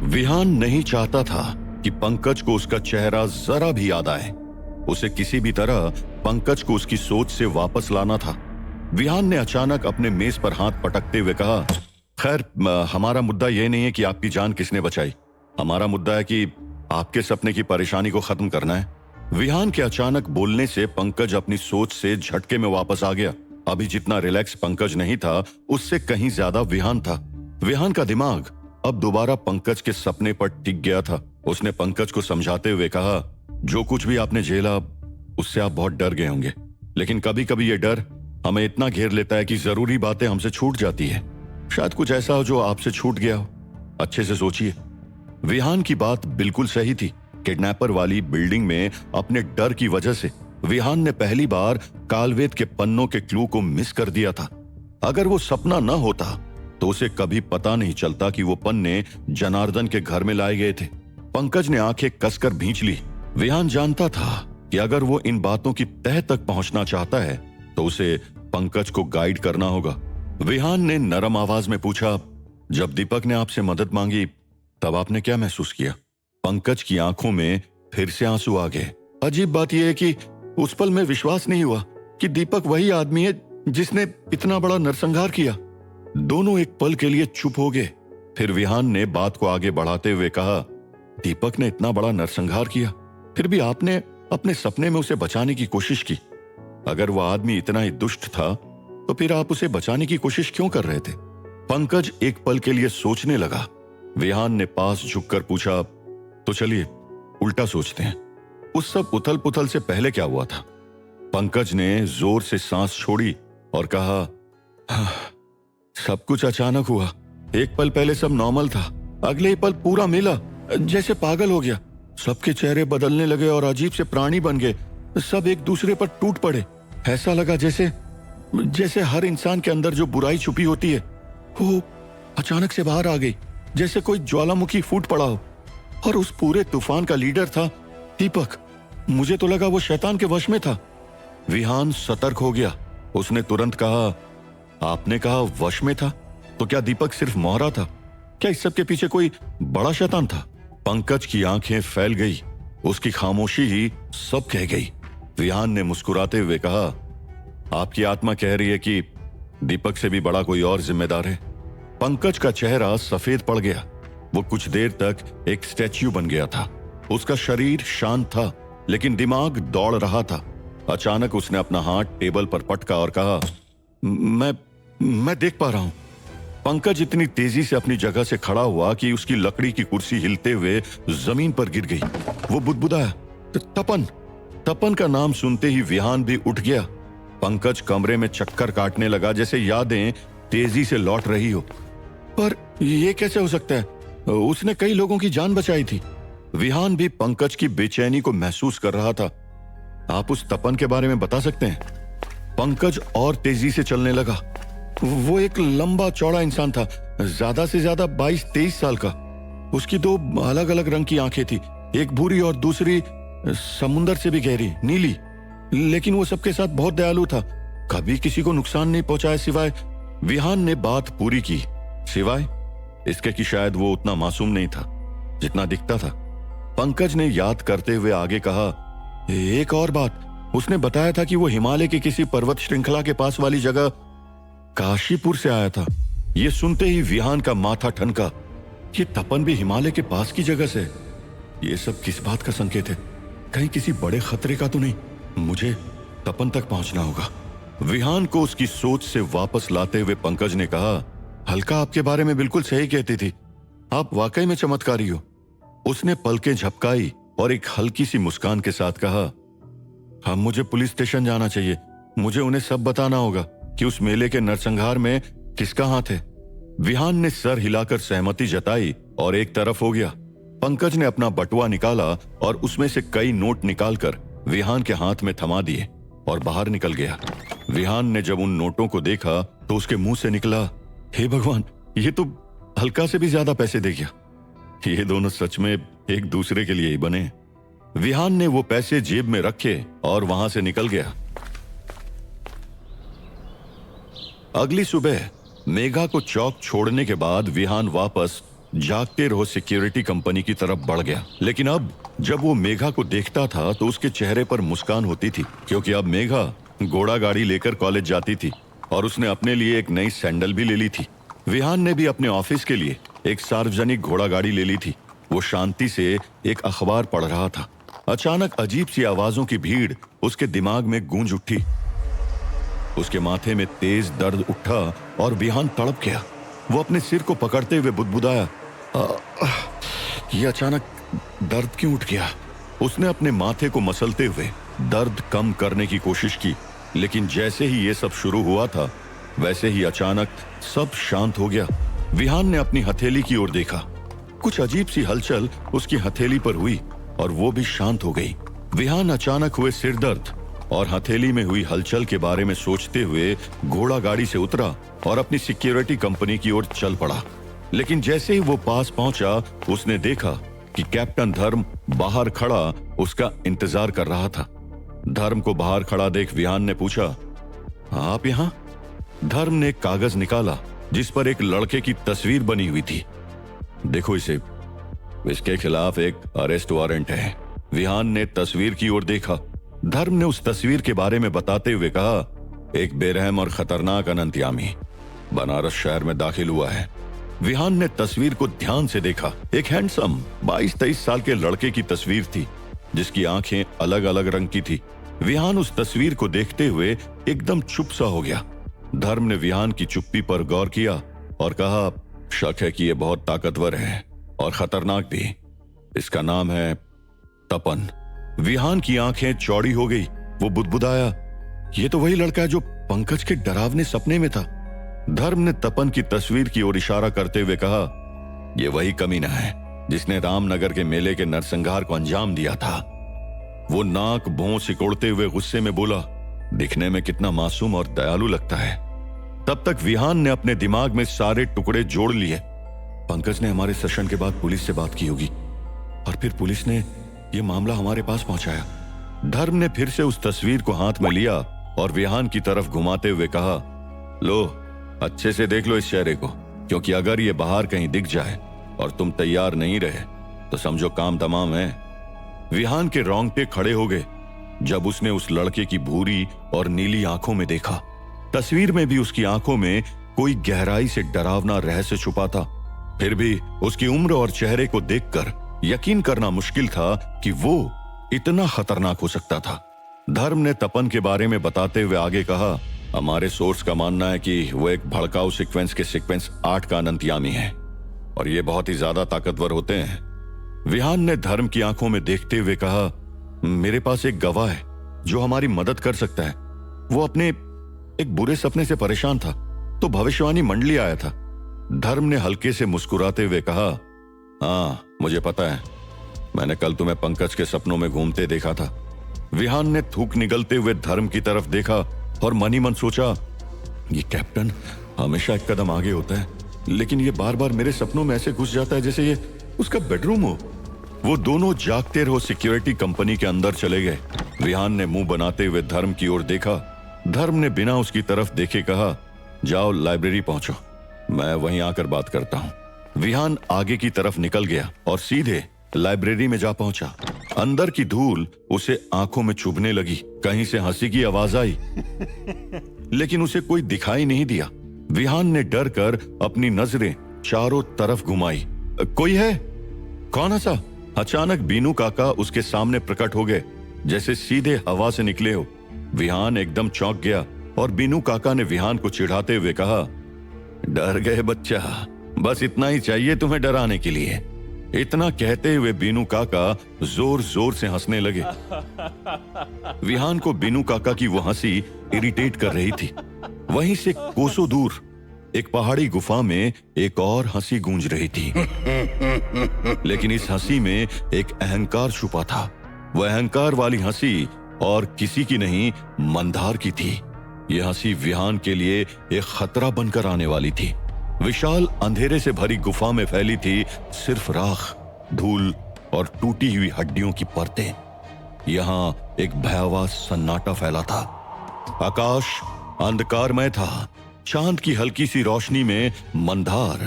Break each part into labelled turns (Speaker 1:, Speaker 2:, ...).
Speaker 1: विहान नहीं चाहता था कि पंकज को उसका चेहरा जरा भी याद आए। उसे किसी भी तरह पंकज को उसकी सोच से वापस लाना था। विहान ने अचानक अपने मेज पर हाथ पटकते हुए कहा, खैर, हमारा मुद्दा यह नहीं है कि आपकी जान किसने बचाई। हमारा मुद्दा है कि आपके सपने की परेशानी को खत्म करना है। विहान के अचानक बोलने से पंकज अपनी सोच से झटके में वापस आ गया। अभी जितना रिलैक्स पंकज नहीं था, उससे कहीं ज्यादा विहान था। विहान का दिमाग अब दोबारा पंकज के सपने पर टिक गया था। उसने पंकज को समझाते हुए कहा, जो कुछ भी आपने झेला उससे आप बहुत डर गए होंगे, लेकिन कभी कभी ये डर हमें इतना घेर लेता है कि जरूरी बातें हमसे छूट जाती है। शायद कुछ ऐसा हो जो आपसे छूट गया हो। अच्छे से सोचिए। विहान की बात बिल्कुल सही थी। किडनैपर वाली बिल्डिंग में अपने डर की वजह से विहान ने पहली बार कालवेद के पन्नों के क्लू को मिस कर दिया था। अगर वो सपना न होता तो उसे कभी पता नहीं चलता कि वो पन्ने जनार्दन के घर में लाए गए थे। पंकज ने आंखें कसकर भींच ली। विहान जानता था कि अगर वो इन बातों की तह तक पहुंचना चाहता है तो उसे पंकज को गाइड करना होगा। विहान ने नरम आवाज में पूछा, जब दीपक ने आपसे मदद मांगी तब आपने क्या महसूस किया? पंकज की आंखों में फिर से आंसू आ गए। अजीब बात यह है कि उस पल में विश्वास नहीं हुआ कि दीपक वही आदमी है जिसने इतना बड़ा नरसंहार किया। दोनों एक पल के लिए चुप हो गए। फिर विहान ने बात को आगे बढ़ाते हुए कहा, दीपक ने इतना बड़ा नरसंहार किया, फिर भी आपने अपने सपने में उसे बचाने की कोशिश की। अगर वह आदमी इतना ही दुष्ट था तो फिर आप उसे बचाने की कोशिश क्यों कर रहे थे? पंकज एक पल के लिए सोचने लगा। विहान ने पास झुककर पूछा, तो चलिए उल्टा सोचते हैं। उस सब उथल पुथल से पहले क्या हुआ था? पंकज ने जोर से सांस छोड़ी और कहा, सब कुछ अचानक हुआ। एक पल पहले सब नॉर्मल था, अगले ही पल पूरा मेला जैसे पागल हो गया। सबके चेहरे बदलने लगे और अजीब से प्राणी बन गए। सब एक दूसरे पर टूट पड़े। ऐसा लगा जैसे हर इंसान के अंदर जो बुराई छुपी होती है वो अचानक से बाहर आ गई, जैसे कोई ज्वालामुखी फूट पड़ा हो। और उस पूरे तूफान का लीडर था दीपक। मुझे तो लगा वो शैतान के वश में था। विहान सतर्क हो गया। उसने तुरंत कहा, आपने कहा वश में था, तो क्या दीपक सिर्फ मोहरा था? क्या इस सब के पीछे कोई बड़ा शैतान था? पंकज की आंखें फैल गई। उसकी खामोशी ही सब कह गई। विहान ने मुस्कुराते हुए कहा, आपकी आत्मा कह रही है कि दीपक से भी बड़ा कोई और जिम्मेदार है। पंकज का चेहरा सफेद पड़ गया। वो कुछ देर तक एक स्टैच्यू बन गया था। उसका शरीर शांत था लेकिन दिमाग दौड़ रहा था। अचानक उसने अपना हाथ टेबल पर पटका और कहा, मैं देख पा रहा हूं। पंकज इतनी तेजी से अपनी जगह से खड़ा हुआ कि उसकी लकड़ी की कुर्सी हिलते हुए जमीन पर गिर गई। वो बुदबुदाया, तपन का नाम सुनते ही विहान भी उठ गया। पंकज कमरे में चक्कर काटने लगा, जैसे यादें तेजी से लौट रही हो। पर यह कैसे हो सकता है? उसने कई लोगों की जान बचाई थी। विहान भी पंकज की बेचैनी को महसूस कर रहा था। आप उस तपन के बारे में बता सकते हैं? पंकज और तेजी से चलने लगा। वो एक लंबा चौड़ा इंसान था, ज्यादा से ज्यादा 22-23 साल का। उसकी दो अलग अलग रंग की आंखें थी, एक भूरी और दूसरी समुंदर से भी गहरी नीली। लेकिन वो सबके साथ बहुत दयालु था, कभी किसी को नुकसान नहीं पहुंचाया सिवाय। विहान ने बात पूरी की, सिवाय इसके कि शायद वो उतना मासूम नहीं था जितना दिखता था। पंकज ने याद करते हुए आगे कहा, एक और बात, उसने बताया था कि वो हिमालय की किसी पर्वत श्रृंखला के पास वाली जगह काशीपुर से आया था। ये सुनते ही विहान का माथा ठनका। ये तपन भी हिमालय के पास की जगह से? ये सब किस बात का संकेत है? कहीं किसी बड़े खतरे का तो नहीं? मुझे तपन तक पहुंचना होगा। विहान को उसकी सोच से वापस लाते हुए पंकज ने कहा, हल्का आपके बारे में बिल्कुल सही कहती थी। आप वाकई में चमत्कारी हो। उसने पलकें झपकाई और एक हल्की सी मुस्कान के साथ कहा, हम मुझे पुलिस स्टेशन जाना चाहिए। मुझे उन्हें सब बताना होगा कि उस मेले के नरसंहार में किसका हाथ है। विहान ने सर हिलाकर सहमति जताई और एक तरफ हो गया। पंकज ने अपना बटुआ निकाला और उसमें से कई नोट निकालकर विहान के हाथ में थमा दिए और बाहर निकल गया। विहान ने जब उन नोटों को देखा तो उसके मुंह से निकला, हे भगवान, ये तो हल्का से भी ज्यादा पैसे दे गया। ये दोनों सच में एक दूसरे के लिए ही बने। विहान ने वो पैसे जेब में रखे और वहां से निकल गया। अगली सुबह मेघा को चौक छोड़ने के बाद विहान वापस जागते रहो सिक्योरिटी कंपनी की तरफ बढ़ गया। लेकिन अब जब वो मेघा को देखता था तो उसके चेहरे पर मुस्कान होती थी, क्योंकि अब मेघा घोड़ा गाड़ी लेकर कॉलेज जाती थी और उसने अपने लिए एक नई सैंडल भी ले ली थी। विहान ने भी अपने ऑफिस के लिए एक सार्वजनिक घोड़ा गाड़ी ले ली थी। वो शांति से एक अखबार पढ़ रहा था। अचानक अजीब सी आवाजों की भीड़ उसके दिमाग में गूंज उठी। उसके माथे में तेज दर्द उठा और विहान तड़प गया। वो अपने सिर को पकड़ते हुए बुदबुदाया, ये अचानक दर्द क्यों उठ गया? उसने अपने माथे को मसलते हुए दर्द कम करने की कोशिश की, लेकिन जैसे ही ये सब शुरू हुआ था वैसे ही अचानक सब शांत हो गया। विहान ने अपनी हथेली की ओर देखा। कुछ अजीब सी हलचल उसकी हथेली पर हुई और वो भी शांत हो गई। विहान अचानक हुए सिरदर्द और हथेली में हुई हलचल के बारे में सोचते हुए घोड़ा गाड़ी से उतरा और अपनी सिक्योरिटी कंपनी की ओर चल पड़ा। लेकिन जैसे ही वो पास पहुंचा उसने देखा कि कैप्टन धर्म बाहर खड़ा उसका इंतजार कर रहा था। धर्म को बाहर खड़ा देख विहान ने पूछा, आप यहां? धर्म ने एक कागज निकाला जिस पर एक लड़के की तस्वीर बनी हुई थी। देखो इसे, इसके खिलाफ एक अरेस्ट वारंट है। विहान ने तस्वीर की ओर देखा। धर्म ने उस तस्वीर के बारे में बताते हुए कहा, एक बेरहम और खतरनाक अनंतयामी बनारस शहर में दाखिल हुआ है। विहान ने तस्वीर को ध्यान से देखा। एक हैंडसम 22-23 साल के लड़के की तस्वीर थी जिसकी आंखें अलग अलग रंग की थी। विहान उस तस्वीर को देखते हुए एकदम चुप सा हो गया। धर्म ने विहान की चुप्पी पर गौर किया और कहा, शक है कि यह बहुत ताकतवर है और खतरनाक भी। इसका नाम है तपन। विहान की आंखें चौड़ी हो गई। वो बुदबुदाया, ये तो वही लड़का है जो पंकज के डरावने सपने में था। धर्म ने तपन की तस्वीर की ओर इशारा करते हुए कहा, यह वही कमीना है जिसने रामनगर के मेले के नरसंहार को अंजाम दिया था। वो नाक भौं सिकोड़ते हुए गुस्से में बोला, दिखने में कितना मासूम और दयालु लगता है। तब तक विहान ने अपने दिमाग में सारे टुकड़े जोड़ लिए। पंकज ने हमारे सेशन के बाद पुलिस से बात की होगी और फिर पुलिस ने यह मामला हमारे पास पहुंचाया। धर्म ने फिर से उस तस्वीर को हाथ में लिया और विहान की तरफ घुमाते हुए कहा, लो अच्छे से देख लो इस चेहरे को, क्योंकि अगर ये बाहर कहीं दिख जाए और तुम तैयार नहीं रहे तो समझो काम तमाम है। विहान के रोंगटे खड़े हो गए जब उसने उस लड़के की भूरी और नीली आंखों में देखा। तस्वीर में भी उसकी आंखों में कोई गहराई से डरावना रहस्य छुपा था। फिर भी उसकी उम्र और चेहरे को देखकर यकीन करना मुश्किल था कि वो इतना खतरनाक हो सकता था। धर्म ने तपन के बारे में बताते हुए आगे कहा, हमारे सोर्स का मानना है कि वो एक भड़काऊ सीक्वेंस के सीक्वेंस 8 का अनंतयामी है और ये बहुत ही ज्यादा ताकतवर होते हैं। विहान ने धर्म की आंखों में देखते हुए कहा, मेरे पास एक गवाह है जो हमारी मदद कर सकता है। वो अपने एक बुरे सपने से परेशान था तो भविष्यवाणी मंडली आया था। धर्म ने हल्के से मुस्कुराते हुए कहा, हाँ मुझे पता है, मैंने कल तुम्हें पंकज के सपनों में घूमते देखा था। विहान ने थूक निगलते हुए धर्म की तरफ देखा और मन ही मन सोचा, ये कैप्टन हमेशा एक कदम आगे होता है, लेकिन ये बार बार मेरे सपनों में ऐसे घुस जाता है जैसे ये उसका बेडरूम हो। वो दोनों जागते रहो सिक्योरिटी कंपनी के अंदर चले गए। विहान ने मुंह बनाते हुए धर्म की ओर देखा। धर्म ने बिना उसकी तरफ देखे कहा, जाओ लाइब्रेरी पहुंचो, मैं वहीं आकर बात करता हूं। विहान आगे की तरफ निकल गया और सीधे लाइब्रेरी में जा पहुंचा। अंदर की धूल उसे आंखों में चुभने लगी। कहीं से हंसी की आवाज आई लेकिन उसे कोई दिखाई नहीं दिया। विहान ने डर कर अपनी नजरें चारों तरफ घुमाई। कोई है? कौन हंसा? अचानक बीनू काका उसके सामने प्रकट हो गए जैसे सीधे हवा से निकले हो। विहान एकदम चौंक गया और बीनू काका ने विहान को चिढ़ाते हुए कहा, डर गए बच्चा, बस इतना ही चाहिए तुम्हें डराने के लिए। इतना कहते हुए बीनू काका जोर जोर से हंसने लगे। विहान को बीनू काका की वो हंसी इरिटेट कर रही थी। वहीं से कोसों दूर एक पहाड़ी गुफा में एक और हंसी गूंज रही थी लेकिन इस हंसी में एक अहंकार छुपा था। वह अहंकार वाली हंसी और किसी की नहीं, मंदार की थी। यह हंसी विहान के लिए एक खतरा बनकर आने वाली थी। विशाल अंधेरे से भरी गुफा में फैली थी सिर्फ राख, धूल और टूटी हुई हड्डियों की परतें। यहां एक भयावह सन्नाटा फैला था। आकाश अंधकारमय था। चांद की हल्की सी रोशनी में मंदार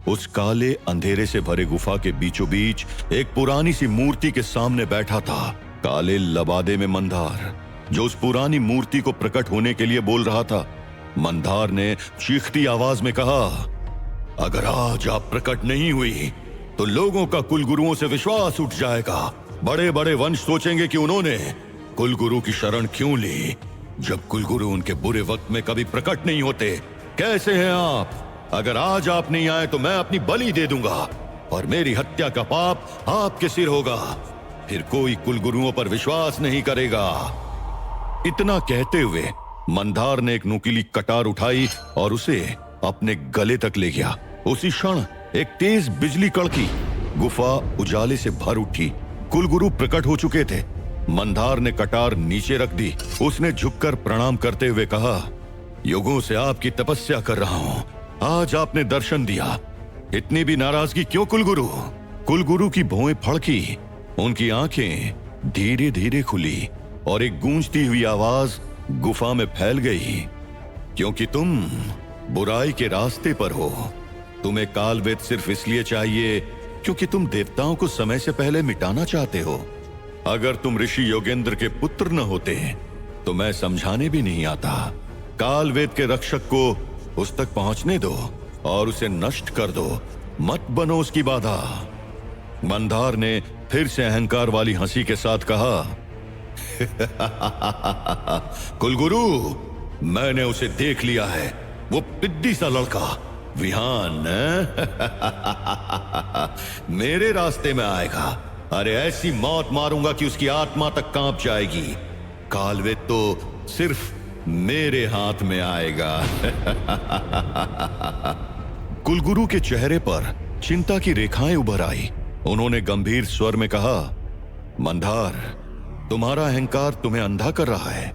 Speaker 1: उस काले अंधेरे से भरे गुफा के बीचों बीच एक पुरानी सी मूर्ति के सामने बैठा था काले लबादे में मंदार, जो उस पुरानी मूर्ति को प्रकट होने के लिए बोल रहा था। मंदार ने चीखती आवाज में कहा, अगर आज आप प्रकट नहीं हुई तो लोगों का कुलगुरुओं से विश्वास उठ जाएगा। बड़े बड़े वंश सोचेंगे कि उन्होंने कुलगुरु की शरण क्यों ली, जब कुलगुरु उनके बुरे वक्त में कभी प्रकट नहीं होते। कैसे हैं आप? अगर आज आप नहीं आए तो मैं अपनी बलि दे दूंगा और मेरी हत्या का पाप आपके सिर होगा। फिर कोई कुलगुरुओं पर विश्वास नहीं करेगा। इतना कहते हुए मंदार ने एक नुकीली कटार उठाई और उसे अपने गले तक ले गया। उसी क्षण एक तेज बिजली कड़की, गुफा उजाले से भर उठी। कुलगुरु प्रकट हो चुके थे। मंदार ने कटार नीचे रख दी। उसने झुककर प्रणाम करते हुए कहा, युगों से आपकी तपस्या कर रहा हूं, आज आपने दर्शन दिया। इतनी भी नाराजगी क्यों कुलगुरु? कुलगुरु की भौहें फड़की, उनकी आंखें धीरे धीरे खुली और एक गूंजती हुई आवाज गुफा में फैल गई। क्योंकि तुम बुराई के रास्ते पर हो। तुम्हें कालवेद सिर्फ इसलिए चाहिए क्योंकि तुम देवताओं को समय से पहले मिटाना चाहते हो। अगर तुम ऋषि योगेंद्र के पुत्र न होते तो मैं समझाने भी नहीं आता। कालवेद के रक्षक को उस तक पहुंचने दो और उसे नष्ट कर दो, मत बनो उसकी बाधा। मंदार ने फिर से अहंकार वाली हंसी के साथ कहा, कुलगुरु, मैंने उसे देख लिया है। वो पिद्दी सा लड़का विहान मेरे रास्ते में आएगा। अरे ऐसी मौत मारूंगा कि उसकी आत्मा तक कांप जाएगी। कालवेद तो सिर्फ मेरे हाथ में आएगा। कुलगुरु के चेहरे पर चिंता की रेखाएं उभर आई। उन्होंने गंभीर स्वर में कहा, मंदार, तुम्हारा अहंकार तुम्हें अंधा कर रहा है।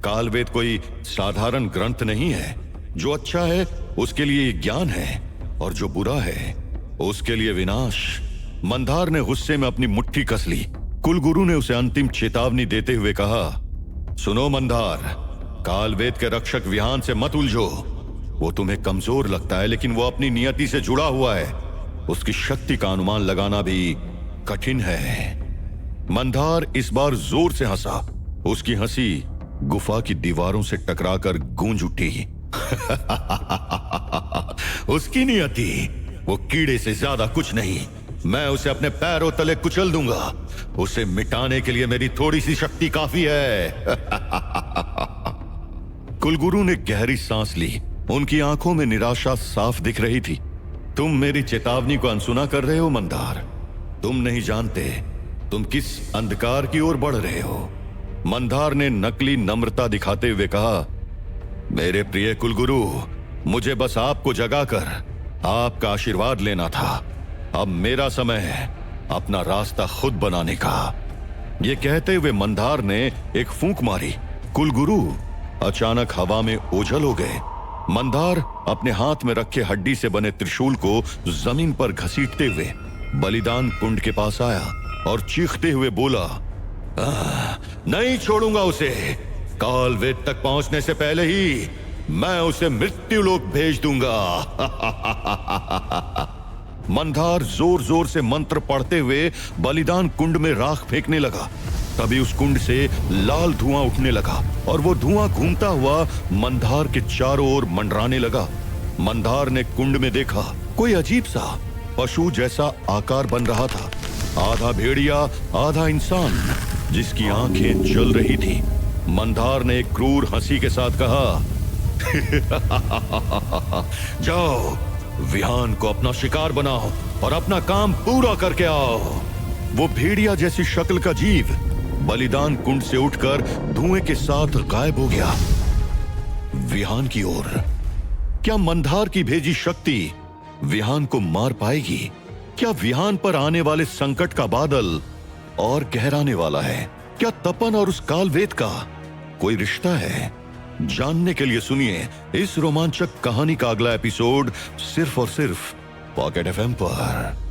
Speaker 1: कालवेद कोई साधारण ग्रंथ नहीं है। जो अच्छा है उसके लिए ज्ञान है और जो बुरा है उसके लिए विनाश। मंदार ने गुस्से में अपनी मुट्ठी कस ली। कुलगुरु ने उसे अंतिम चेतावनी देते हुए कहा, सुनो मंदार, कालवेद के रक्षक विहान से मत उलझो। वो तुम्हें कमजोर लगता है लेकिन वो अपनी नियति से जुड़ा हुआ है। उसकी शक्ति का अनुमान लगाना भी कठिन है। मंदार इस बार जोर से हंसा। उसकी हंसी गुफा की दीवारों से टकराकर गूंज उठी। उसकी नियति वो कीड़े से ज्यादा कुछ नहीं। मैं उसे अपने पैरों तले कुचल दूंगा। उसे मिटाने के लिए मेरी थोड़ी सी शक्ति काफी है। कुलगुरु ने गहरी सांस ली। उनकी आंखों में निराशा साफ दिख रही थी। तुम मेरी चेतावनी को अनसुना कर रहे हो मंदार। तुम नहीं जानते तुम किस अंधकार की ओर बढ़ रहे हो। मंदार ने नकली नम्रता दिखाते हुए कहा, मेरे प्रिय कुलगुरु, मुझे बस आपको जगाकर आपका आशीर्वाद लेना था। अब मेरा समय है अपना रास्ता खुद बनाने का। यह कहते हुए मंदार ने एक फूंक मारी। कुलगुरु अचानक हवा में ओझल हो गए। मंदार अपने हाथ में रखे हड्डी से बने त्रिशूल को जमीन पर घसीटते हुए बलिदान कुंड के पास आया और चीखते हुए बोला, नहीं छोड़ूंगा उसे। कालवेद तक पहुंचने से पहले ही मैं उसे मृत्युलोक भेज दूंगा। मंदार जोर जोर से मंत्र पढ़ते हुए बलिदान कुंड में राख फेंकने लगा। तभी उस कुंड से लाल धुआं उठने लगा और वो धुआं घूमता हुआ मंदार के चारों ओर मंडराने लगा। मंदार ने कुंड में देखा, कोई अजीब सा पशु जैसा आकार बन रहा था। आधा भेड़िया आधा इंसान, जिसकी आंखें जल रही थी। मंदार ने एक क्रूर हंसी के साथ कहा, जाओ, विहान को अपना शिकार बनाओ और अपना काम पूरा करके आओ। वो भेड़िया जैसी शक्ल का जीव बलिदान कुंड से उठकर धुएं के साथ गायब हो गया विहान की ओर। क्या मंदार की भेजी शक्ति विहान को मार पाएगी? क्या विहान पर आने वाले संकट का बादल और गहराने वाला है? क्या तपन और उस कालवेद का कोई रिश्ता है? जानने के लिए सुनिए इस रोमांचक कहानी का अगला एपिसोड सिर्फ और सिर्फ पॉकेट एफएम पर।